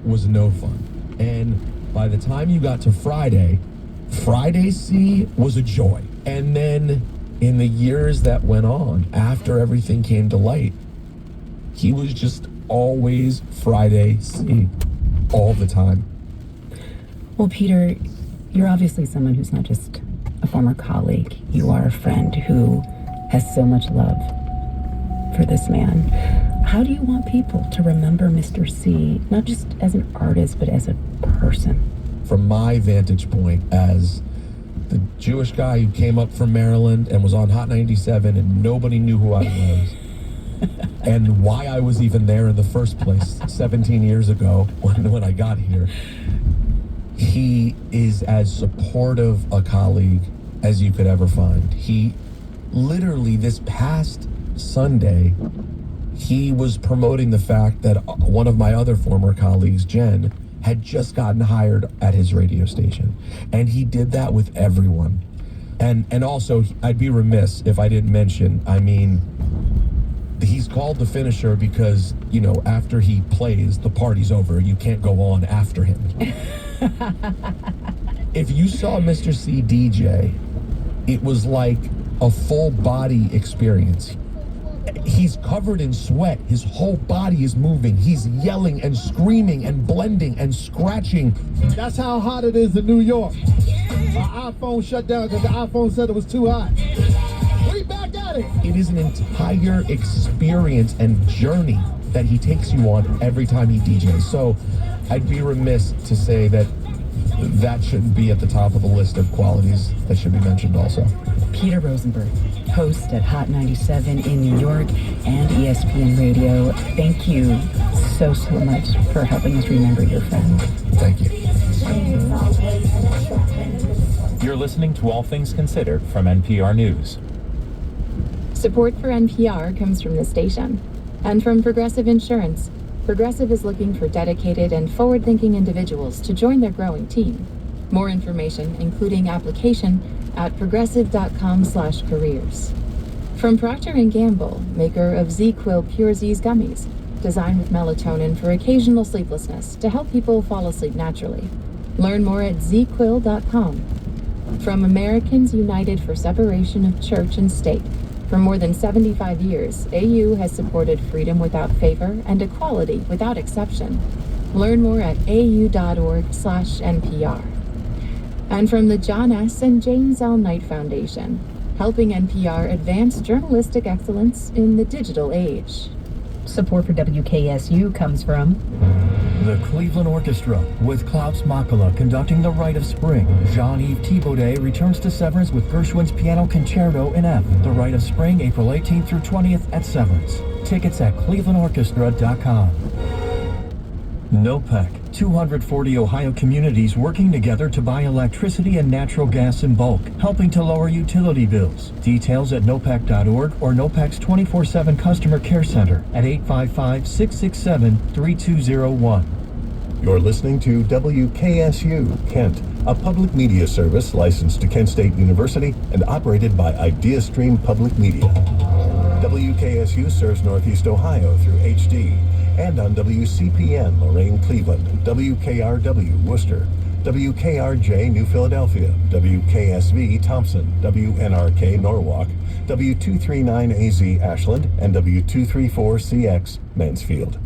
was no fun. And by the time you got to Friday C was a joy. And then in the years that went on, after everything came to light, he was just always Friday C, all the time. Well, Peter, you're obviously someone who's not just a former colleague. You are a friend who has so much love for this man. How do you want people to remember Mr. C, not just as an artist, but as a person? From my vantage point as the Jewish guy who came up from Maryland and was on Hot 97 and nobody knew who I was and why I was even there in the first place 17 years ago when I got here, he is as supportive a colleague as you could ever find. He literally, this past Sunday, he was promoting the fact that one of my other former colleagues, Jen, had just gotten hired at his radio station. And he did that with everyone. And also, I'd be remiss if I didn't mention, I mean, he's called the finisher because, you know, after he plays, the party's over. You can't go on after him. If you saw Mr. C DJ, it was like a full body experience. He's covered in sweat. His whole body is moving. He's yelling and screaming and blending and scratching. That's how hot it is in New York. My iPhone shut down because the iPhone said it was too hot. We back at it. It is an entire experience and journey that he takes you on every time he DJs. So I'd be remiss to say that shouldn't be at the top of the list of qualities that should be mentioned also. Peter Rosenberg, host at Hot 97 in New York and ESPN Radio. Thank you so much for helping us remember your friend. Thank you. You're listening to All Things Considered from NPR News. Support for NPR comes from the station and from Progressive Insurance. Progressive is looking for dedicated and forward-thinking individuals to join their growing team. More information, including application, at progressive.com/careers. From Procter & Gamble, maker of ZzzQuil Pure Z's gummies, designed with melatonin for occasional sleeplessness to help people fall asleep naturally. Learn more at zzquil.com. From Americans United for Separation of Church and State. For more than 75 years, AU has supported freedom without favor and equality without exception. Learn more at au.org/NPR. And from the John S. and James L. Knight Foundation, helping NPR advance journalistic excellence in the digital age. Support for WKSU comes from the Cleveland Orchestra, with Klaus Makala conducting The Rite of Spring. Jean-Yves Thibaudet returns to Severance with Gershwin's Piano Concerto in F. The Rite of Spring, April 18th through 20th at Severance. Tickets at clevelandorchestra.com. NOPEC, 240 Ohio communities working together to buy electricity and natural gas in bulk, helping to lower utility bills. Details at nopec.org or NOPEC's 24/7 customer care center at 855-667-3201. You're listening to WKSU, Kent, a public media service licensed to Kent State University and operated by IdeaStream Public Media. WKSU serves Northeast Ohio through HD and on WCPN Lorain, Cleveland, WKRW Worcester, WKRJ New Philadelphia, WKSV Thompson, WNRK Norwalk, W239AZ Ashland, and W234CX Mansfield.